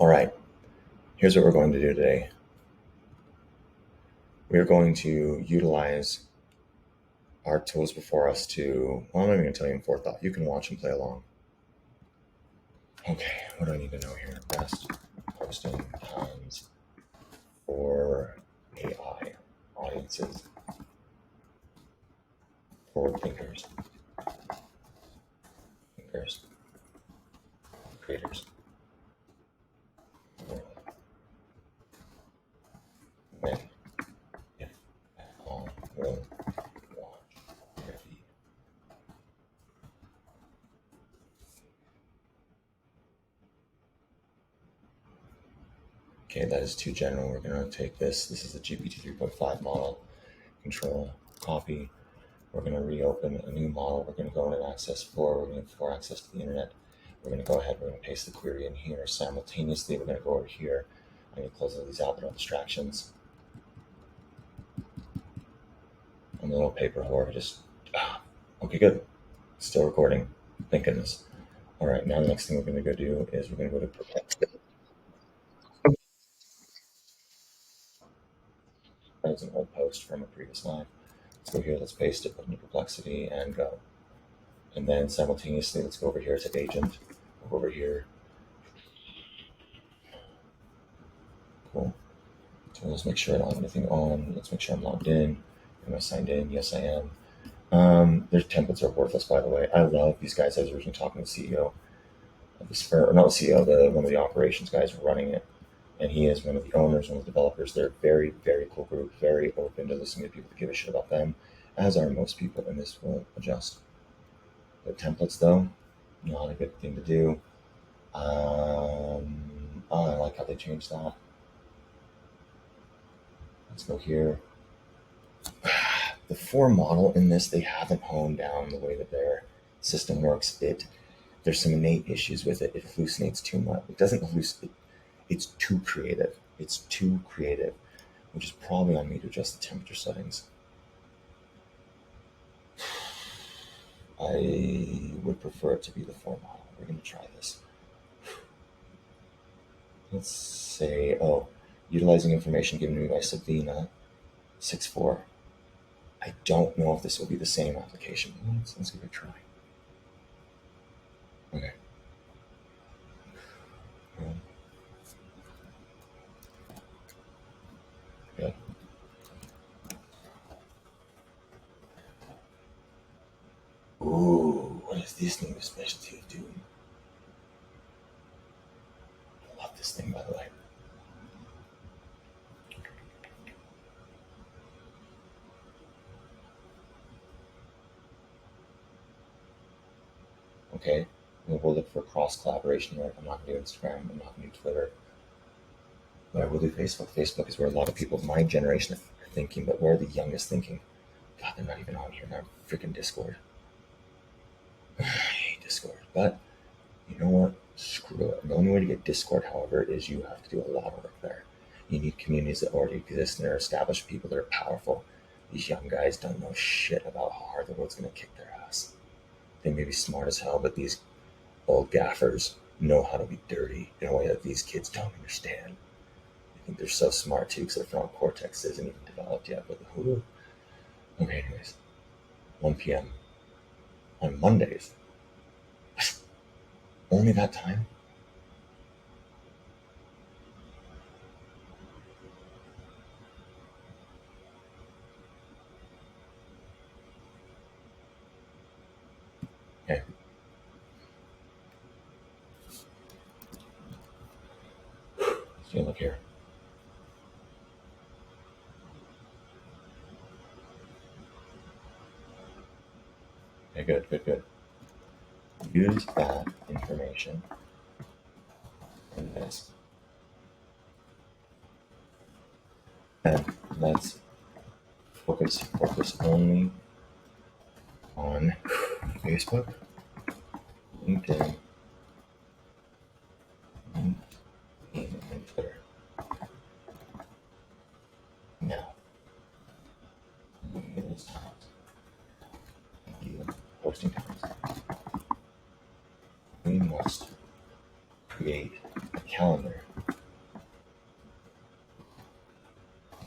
All right, here's what we're going to do today. We're going to utilize our tools before us to, well, I'm not even going to tell you in forethought. You can watch and play along. Okay, what do I need to know here? Best posting times for AI audiences, forward thinkers, creators. When, if at all, will watch your feed. Okay, that is too general. We're going to take this. This is the GPT 3.5 model. Control, copy. We're going to reopen a new model. We're going to go into access 4. We're going to for access to the internet. We're going to go ahead. We're going to paste the query in here. Simultaneously, we're going to go over here. I'm going to close all these out. No distractions. I'm a little paper whore. Okay, good. Still recording. Thank goodness. All right, now the next thing we're going to go do is we're going to go to Perplexity. That was an old post from a previous live. Let's go here. Let's paste it. Put into Perplexity and go. And then simultaneously, let's go over here to Agent. Go over here. Cool. So let's make sure I don't have anything on. Let's make sure I'm logged in. Am I signed in? Yes, I am. Their templates are worthless, by the way. I love these guys. I was originally talking to the CEO of this firm, or not the CEO, one of the operations guys running it. And he is one of the owners, one of the developers. They're a very, very cool group, very open to listening to people that give a shit about them, as are most people, and this will adjust. The templates, though, not a good thing to do. Oh, I like how they changed that. Let's go here. The 4 model in this, they haven't honed down the way that their system works. There's some innate issues with it. It hallucinates too much. It doesn't hallucinate. It's too creative. It's too creative, which is probably on me to adjust the temperature settings. I would prefer it to be the 4 model. We're going to try this. Let's say, utilizing information given to me by Sabina 6.4. I don't know if this will be the same application. Let's give it a try. Okay. Good. Ooh, what is this new specialty of doing? I love this thing, by the way. Okay, we'll look for cross collaboration here. I'm not going to do Instagram. I'm not going to do Twitter. But I will do Facebook. Facebook is where a lot of people of my generation are thinking, but where are the youngest thinking? God, they're not even on here now. Freaking Discord. I hate Discord. But you know what? Screw it. The only way to get Discord, however, is you have to do a lot of work there. You need communities that already exist and are established people that are powerful. These young guys don't know shit about how hard the world's going to kick their ass. They may be smart as hell, but these old gaffers know how to be dirty in a way that these kids don't understand. I think they're so smart too because their frontal cortex isn't even developed yet. But who? Okay, anyways, 1 p.m. on Mondays. Only that time? Okay. So look here. Okay, good. Use that information in this. And let's focus only on Facebook, LinkedIn, and Twitter. Now, it is time. Posting times. We must create calendar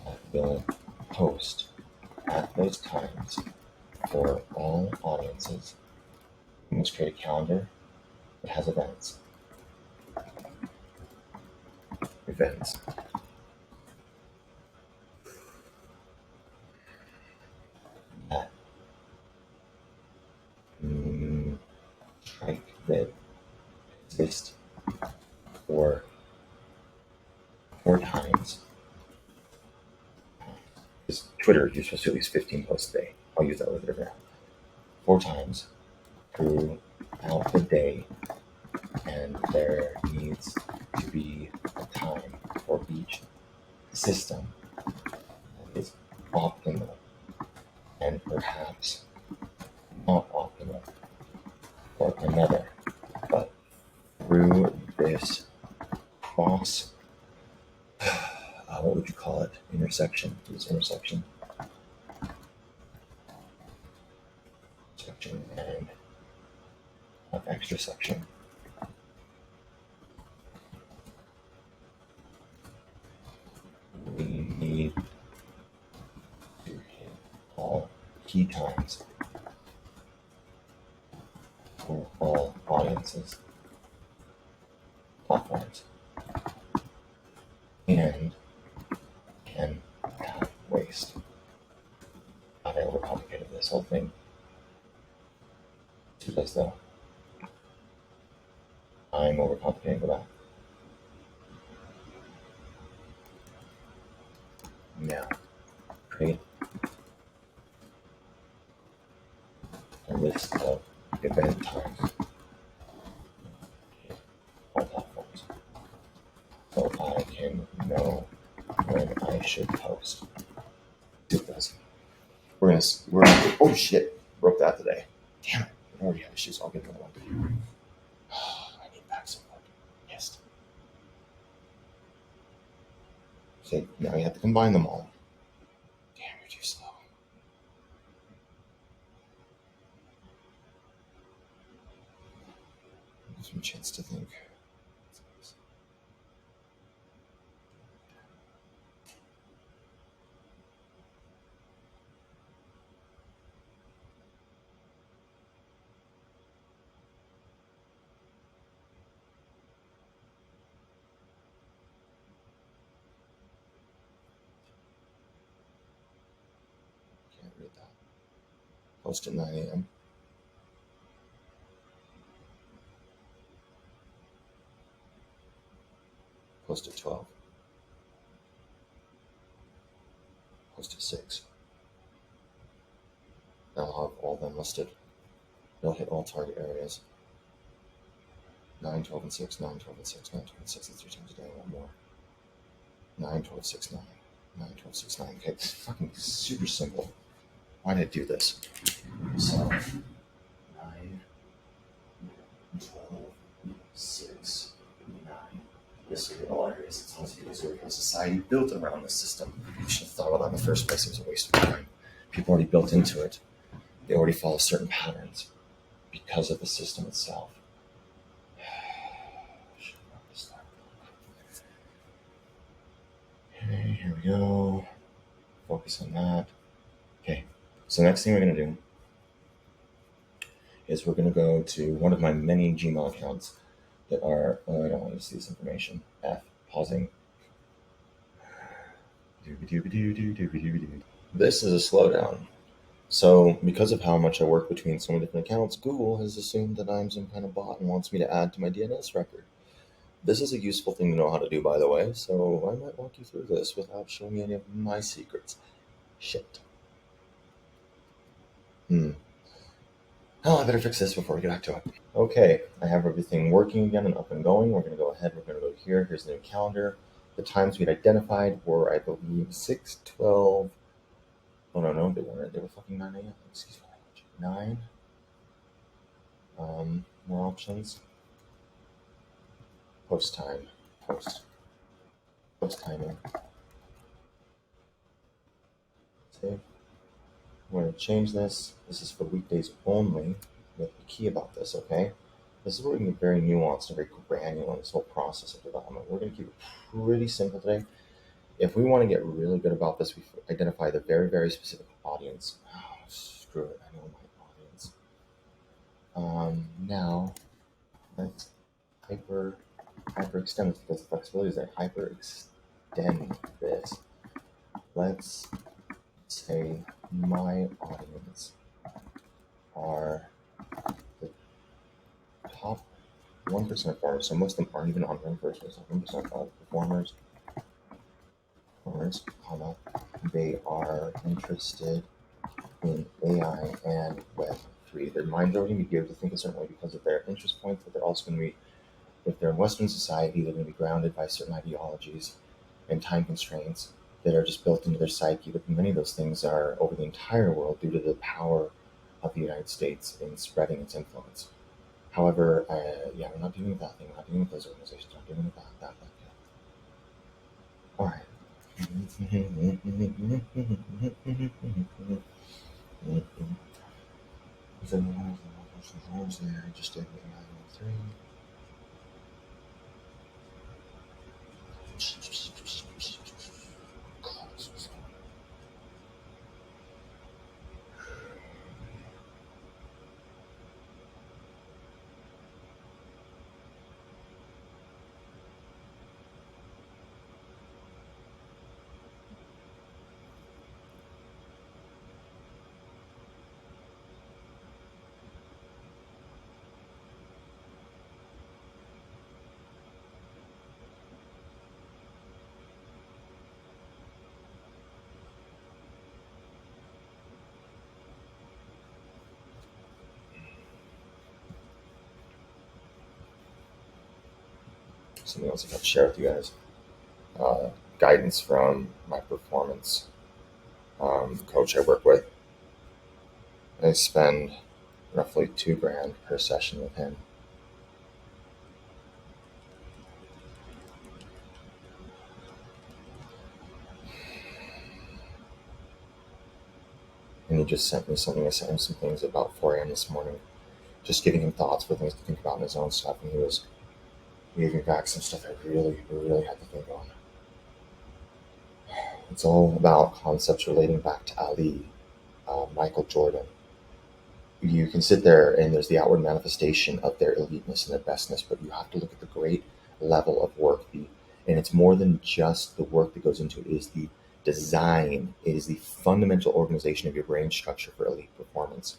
that will post at those times for all audiences. We must create a calendar that has events. Events. That that exist for 4 times. Because Twitter, you're supposed to at least 15 posts a day. I'll use that later now. 4 times throughout the day, and there needs to be a time for each system that is optimal and perhaps not optimal for another. But through this cross, what would you call it? Intersection. This intersection and an extra section. We need to hit all key times for all audiences, platforms, and can cut waste. I overcomplicated this whole thing. Because though I'm overcomplicating that. Now, create a list of event times on platforms so I can know when I should post. We're oh shit, broke that today. Damn it, I already have issues. I'll get another one. I need back some wood. Yes. So now you have to combine them all. Damn, you're too slow. Gives me a chance to think. Can't read that. Post at 9 a.m. Post at 12. Post at 6. Now I'll have all of them listed. They'll hit all target areas. 9, 12, and 6, 9, 12, and 6, 9, 12, and 6, and 3 times a day, one more. 9, 12, 6, 9. 9, 12, 6, 9. Okay, it's fucking super simple. Why did I do this? So, 9, 12, 6, 9. This will be all areas. It's honestly a zero society built around this system. You should have thought about that in the first place. It was a waste of time. People already built into it. They already follow certain patterns because of the system itself. Okay, here we go. Focus on that. Okay, so next thing we're going to do is we're going to go to one of my many Gmail accounts that are, I don't want to see this information. Pausing. This is a slowdown. So because of how much I work between so many different accounts, Google has assumed that I'm some kind of bot and wants me to add to my DNS record. This is a useful thing to know how to do, by the way, so I might walk you through this without showing you any of my secrets. Shit. Oh, I better fix this before we get back to it. Okay, I have everything working again and up and going. We're going to go ahead. We're going to go here. Here's the new calendar. The times we'd identified were, I believe, 6, 12. Oh, no, they weren't. They were fucking 9 a.m. Excuse me. 9. More options. Post time. Post timing. Save. We're going to change this. This is for weekdays only. You have to be key about this, okay? This is where we can get very nuanced and very granular in this whole process of development. We're going to keep it pretty simple today. If we want to get really good about this, we identify the very, very specific audience. Oh, screw it. I know my audience. Now, let's hyperextend this because the flexibility is there. Hyperextend this. Let's say my audience are the top 1% of farmers. So most of them aren't even on first. So 1% of performers, comma, they are interested in AI and Web3. Their minds are going to be geared to think a certain way because of their interest points, but they're also going to be, if they're in Western society, they're going to be grounded by certain ideologies and time constraints that are just built into their psyche. But many of those things are over the entire world due to the power of the United States in spreading its influence. However, yeah, we're not dealing with that thing. We're not dealing with those organizations. We're not dealing with that. All right. There, I just did 3. Something else I got to share with you guys. Guidance from my performance coach I work with. I spend roughly $2,000 per session with him. And he just sent me something. I sent him some things about 4 a.m. this morning, just giving him thoughts for things to think about in his own stuff. And he gave me back some stuff I really, really had to think on. It's all about concepts relating back to Ali, Michael Jordan. You can sit there and there's the outward manifestation of their eliteness and their bestness, but you have to look at the great level of work. And it's more than just the work that goes into it. It is the design. It is the fundamental organization of your brain structure for elite performance.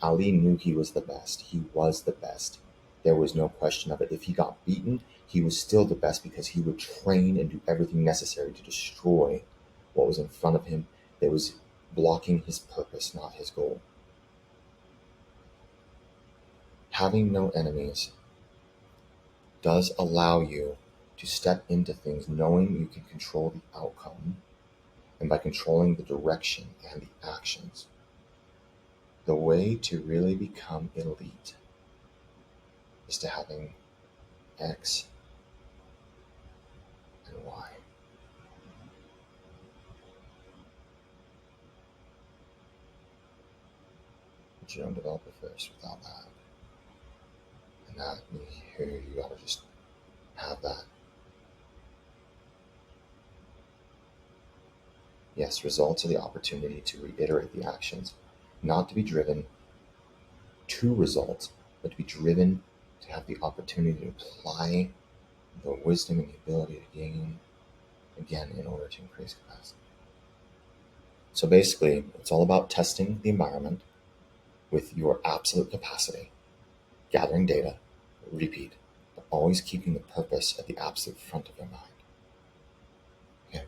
Ali knew he was the best. He was the best. There was no question of it. If he got beaten, he was still the best because he would train and do everything necessary to destroy what was in front of him that was blocking his purpose, not his goal. Having no enemies does allow you to step into things knowing you can control the outcome, and by controlling the direction and the actions. The way to really become elite is to having X and Y. But you don't develop it first without that. And that, you gotta just have that. Yes, results are the opportunity to reiterate the actions, not to be driven to results, but to be driven to have the opportunity to apply the wisdom and the ability to gain again in order to increase capacity. So basically, it's all about testing the environment with your absolute capacity, gathering data, repeat, but always keeping the purpose at the absolute front of your mind. Okay?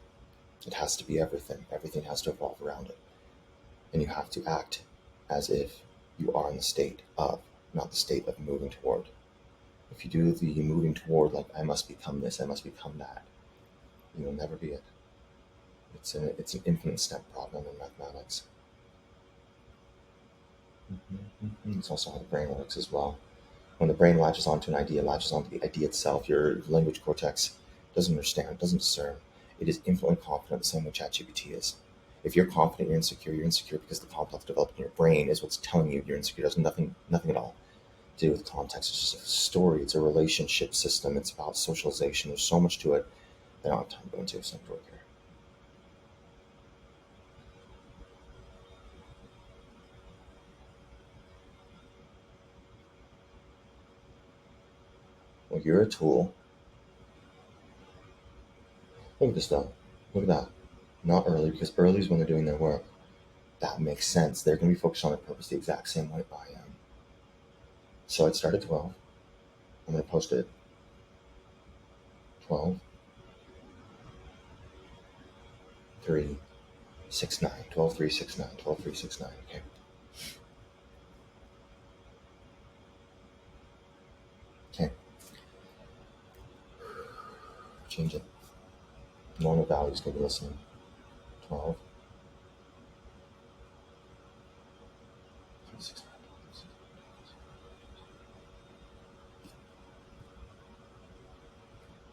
It has to be everything. Everything has to evolve around it. And you have to act as if you are in the state of, not the state of moving toward. If you do the moving toward, like, I must become this, I must become that, you'll never be it. It's an infinite step problem in mathematics. It's also how the brain works as well. When the brain latches onto an idea, latches onto the idea itself, your language cortex doesn't understand, doesn't discern. It is infinitely confident, the same way ChatGPT is. If you're confident you're insecure because the complex developed in your brain is what's telling you you're insecure. There's nothing at all. to do with context. It's just a story. It's a relationship system. It's about socialization. There's so much to it that I don't have time to go into. So I'm here. Well, you're a tool. Look at this though. Look at that. Not early, because early is when they're doing their work. That makes sense. They're going to be focused on their purpose the exact same way I am. So I'd start at 12. I'm going to post it 12, 3, 6, 9, 12, 3, 6, 9, 12, 3, 6, 9. Okay. Okay. Change it. Normal value is going to be listening. 12, 3, 6, 9, 12, 6.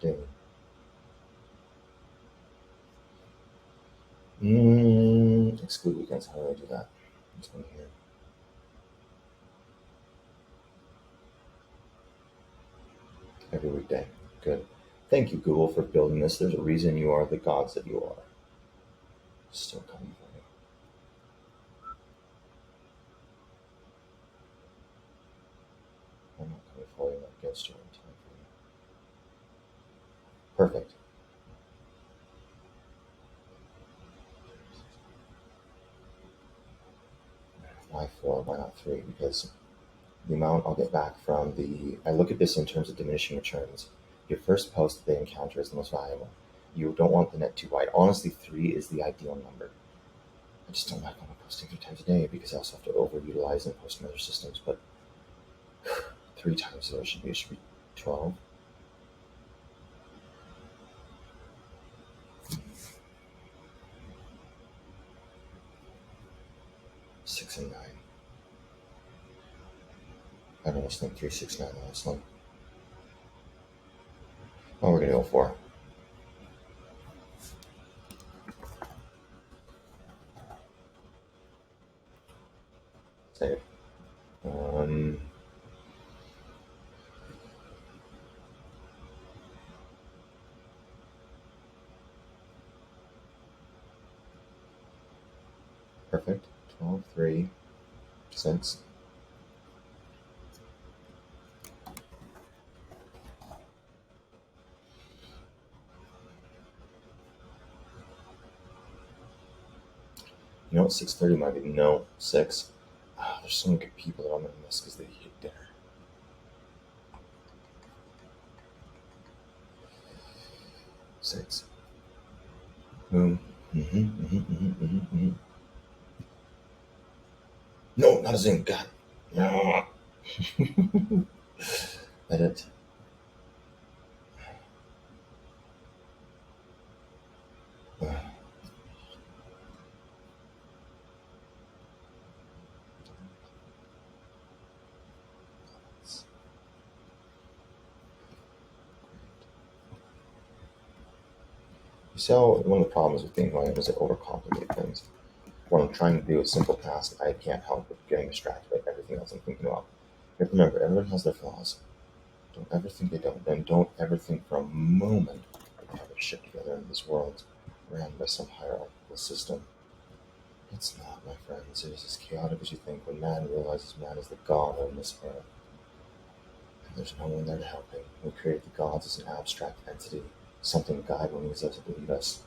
Daily. Exclude weekends. How do I do that? This one here. Every weekday. Good. Thank you, Google, for building this. There's a reason you are the gods that you are. Still coming for you. I'm not coming for you, not against you. I'm time for you. Perfect. Why 4? Why not 3? Because the amount I'll get back from I look at this in terms of diminishing returns. Your first post that they encounter is the most valuable. You don't want the net too wide. Honestly, 3 is the ideal number. I just don't like when I'm posting 3 times a day because I also have to overutilize and post in other systems. But 3 times there should be 12. 6 and 9. I don't think 3, 6, 9 honestly. Oh, we're gonna go 4. Save. Perfect. 12, 3, 6. You know what 6:30 might be? No, 6. There's so many good people that I'm gonna miss because they hate dinner. 6. Boom. No, not a Zoom. God. No. Edit. You see how one of the problems with being who I am is I overcomplicate things. What I'm trying to do is simple task. I can't help but getting distracted by everything else I'm thinking about. You have to remember, everyone has their flaws. Don't ever think they don't. And don't ever think for a moment that they have their shit together in this world ran by some hierarchical system. It's not, my friends. It is as chaotic as you think when man realizes man is the god on this earth. And there's no one there to help him. We created the gods as an abstract entity, something to guide when he was able to lead us.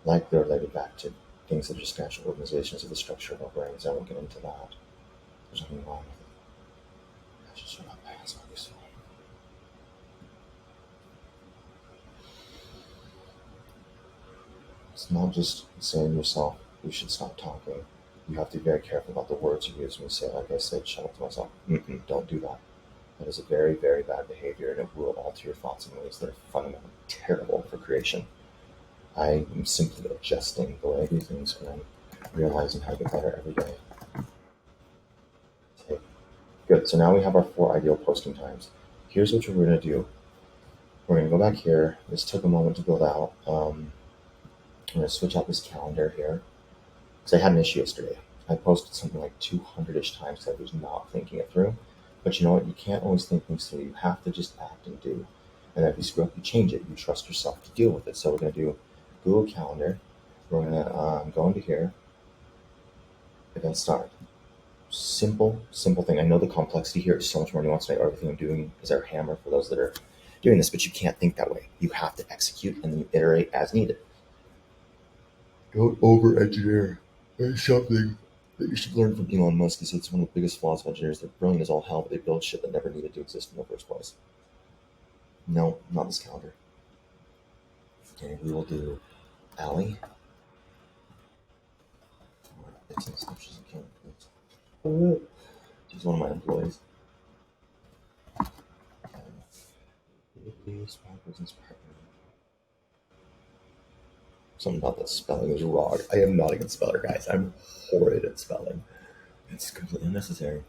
Like they're related back to things that are just natural organizations of the structure of our brains. I won't get into that. There's nothing wrong with it. I should shut up. It's not useful. It's not just saying to yourself, you should stop talking. You have to be very careful about the words you use when you say, like I said, shut up to myself. Don't do that. That is a very, very bad behavior, and it will alter your thoughts in ways that are fundamentally terrible for creation. I am simply adjusting the way I do things, and I'm realizing how to get better every day. Okay. Good. So now we have our 4 ideal posting times. Here's what we're going to do. We're going to go back here. This took a moment to build out. I'm going to switch out this calendar here because I had an issue yesterday. I posted something like 200-ish times because I was not thinking it through. But you know what? You can't always think things through. You have to just act and do. And if you screw up, you change it. You trust yourself to deal with it. So we're going to do Google Calendar. We're going to go into here and then start. Simple, simple thing. I know the complexity here is so much more nuanced. Everything I'm doing is our hammer for those that are doing this, but you can't think that way. You have to execute and then you iterate as needed. Don't over engineer. There's something that you should learn from Elon Musk. He said it's one of the biggest flaws of engineers. They're brilliant as all hell, but they build shit that never needed to exist in the first place. No, not this calendar. Okay, we will do Allie. It's in stuff she's a candidate. She's one of my employees. Small business partner. Something about the spelling is wrong. I am not a good speller, guys. I'm horrid at spelling. It's completely unnecessary.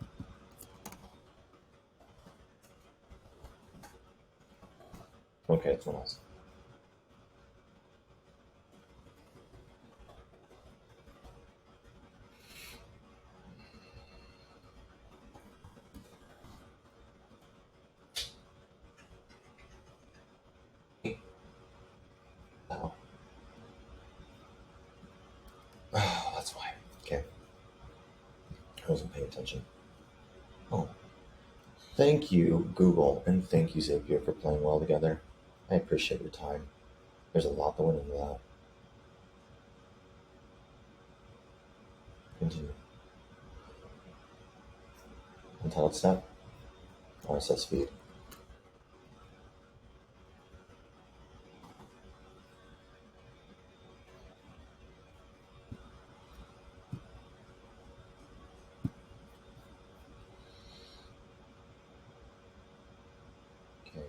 Okay, it's one else. Oh. Oh, that's why. Okay. I wasn't paying attention. Oh. Thank you, Google, and thank you, Zapier, for playing well together. I appreciate your time. There's a lot that went into that. Continue. Untitled step. RSS feed. Okay.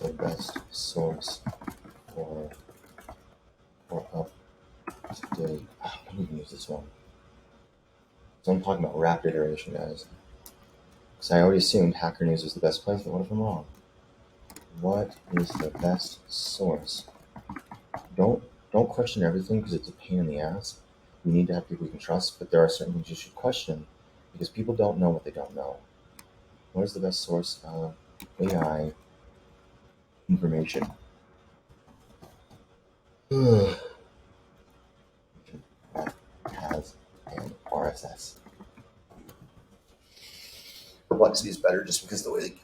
The best source for up to date. I don't even use this one. So I'm talking about rapid iteration, guys. Because I already assumed Hacker News was the best place, but what if I'm wrong? What is the best source? Don't don't question everything because it's a pain in the ass. You need to have people you can trust, but there are certain things you should question because people don't know what they don't know. What is the best source of AI information? That has an RSS. Perplexity is better just because the way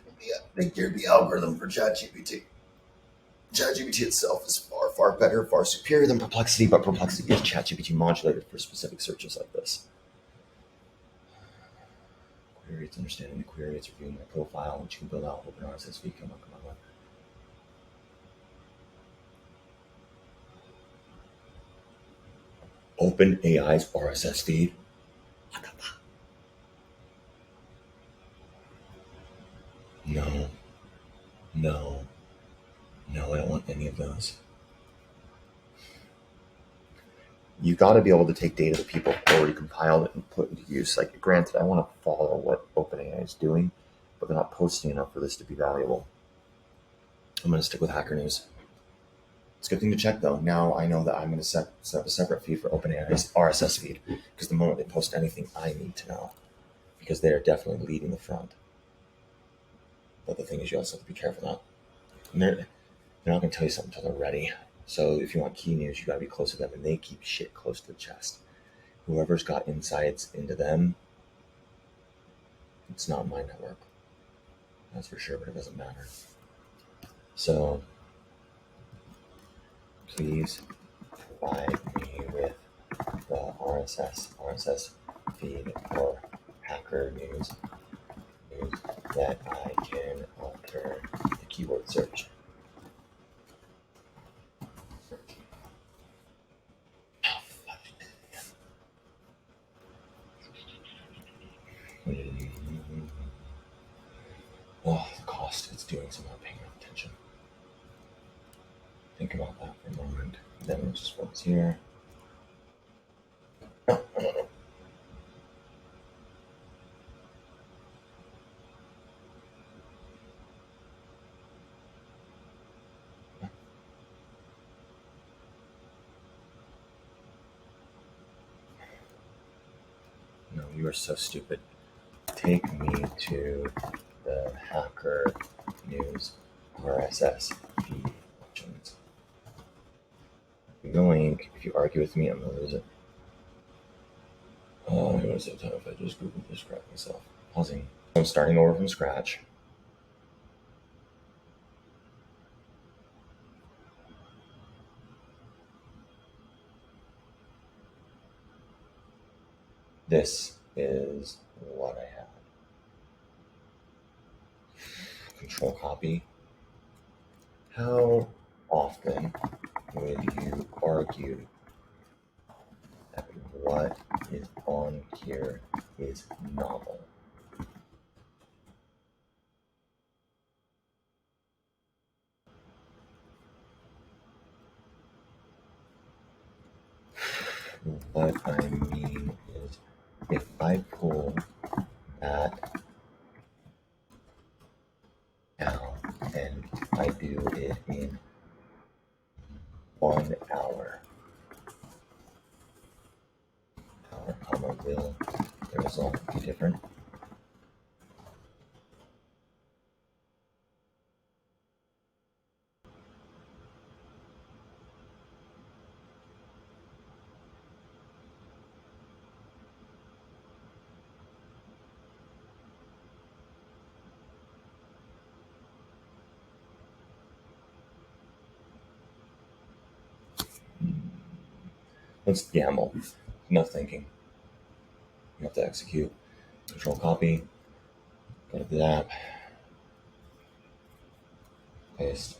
they geared the algorithm for ChatGPT. ChatGPT itself is far, far better, far superior than Perplexity, but Perplexity is ChatGPT modulated for specific searches like this. Query, it's understanding the query, it's reviewing my profile, which you can build out, open RSS feed, come on. Open AI's RSS feed. No, no, no, I don't want any of those. You got to be able to take data that people already compiled and put into use. Like, granted, I want to follow what OpenAI is doing, but they're not posting enough for this to be valuable. I'm going to stick with Hacker News. It's a good thing to check, though. Now I know that I'm going to set up a separate feed for OpenAI's RSS feed, because the moment they post anything, I need to know, because they are definitely leading the front. But the thing is, you also have to be careful now. And they're not going to tell you something until they're ready. So if you want key news, you got to be close to them, and they keep shit close to the chest. Whoever's got insights into them, it's not my network. That's for sure, but it doesn't matter. So please provide me with the RSS feed for Hacker News that I can alter the keyword search. lost. It's doing some, not paying enough attention. Think about that for a moment. Then we'll just focus here. No, you are so stupid. Take me to the Hacker News RSS feed options. Going, if you argue with me, I'm gonna lose it. Oh, it was so tough. I just Googled this crap myself. Pausing. I'm starting over from scratch. This is what I had. Control copy. How often would you argue that what is on here is novel? What I mean is, if I pull that down and I do it in 1 hour, comma, will the result be different? Let's gamble. No thinking. You have to execute. Control copy. Go to the app. Paste.